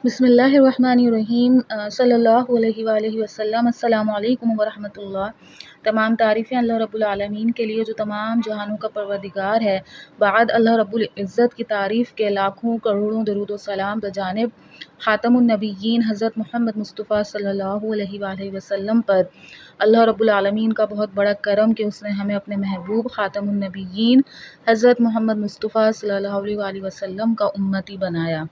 بسم اللہ الرحمن الرحیم، صلی اللہ علیہ وآلہ وسلم۔ السلام علیکم ورحمۃ اللہ۔ تمام تعریفیں اللہ رب العالمین کے لیے جو تمام جہانوں کا پروردگار ہے۔ بعد اللہ رب العزت کی تعریف کے لاکھوں کروڑوں درود و سلام بجانب خاتم النبیین حضرت محمد مصطفیٰ صلی اللہ علیہ وآلہ وسلم پر۔ اللہ رب العالمین کا بہت بڑا کرم کہ اس نے ہمیں اپنے محبوب خاتم النبیین حضرت محمد مصطفیٰ صلی اللہ علیہ وآلہ وسلم کا امتی بنایا۔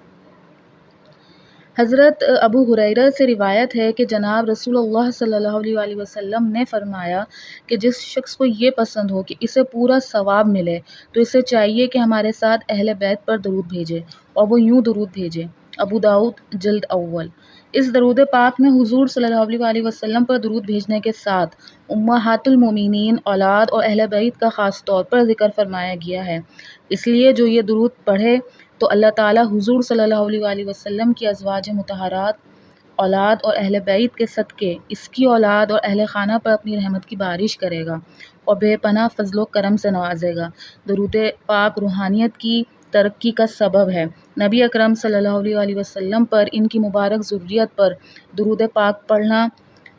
حضرت ابو ہریرہ سے روایت ہے کہ جناب رسول اللہ صلی اللہ علیہ وآلہ وسلم نے فرمایا کہ جس شخص کو یہ پسند ہو کہ اسے پورا ثواب ملے تو اسے چاہیے کہ ہمارے ساتھ اہل بیت پر درود بھیجے، اور وہ یوں درود بھیجے۔ ابو داؤد جلد اول۔ اس درود پاک میں حضور صلی اللہ علیہ وآلہ وسلم پر درود بھیجنے کے ساتھ امہات المومنین، اولاد اور اہل بیت کا خاص طور پر ذکر فرمایا گیا ہے۔ اس لیے جو یہ درود پڑھے تو اللہ تعالیٰ حضور صلی اللہ علیہ وآلہ وسلم کی ازواج مطہرات، اولاد اور اہل بیت کے صدقے اس کی اولاد اور اہل خانہ پر اپنی رحمت کی بارش کرے گا اور بے پناہ فضل و کرم سے نوازے گا۔ درود پاک روحانیت کی ترقی کا سبب ہے۔ نبی اکرم صلی اللہ علیہ وآلہ وسلم پر، ان کی مبارک ذریت پر درود پاک پڑھنا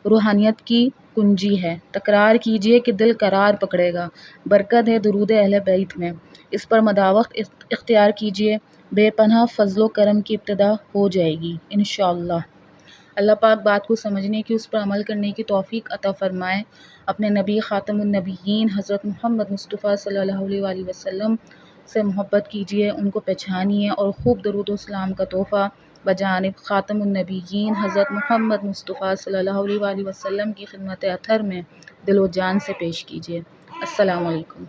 روحانیت کی کنجی ہے۔ تکرار کیجئے کہ دل قرار پکڑے گا۔ برکت ہے درود اہل بیت میں۔ اس پر مداوقت اختیار کیجئے، بے پناہ فضل و کرم کی ابتدا ہو جائے گی انشاءاللہ۔ اللہ پاک بات کو سمجھنے کی، اس پر عمل کرنے کی توفیق عطا فرمائے۔ اپنے نبی خاتم النبیین حضرت محمد مصطفیٰ صلی اللہ علیہ وآلہ وسلم سے محبت کیجئے، ان کو پہچانیے اور خوب درود و سلام کا تحفہ بجانب خاتم النبیین حضرت محمد مصطفیٰ صلی اللہ علیہ وآلہ وسلم کی خدمت اطہر میں دل و جان سے پیش کیجئے۔ السلام علیکم۔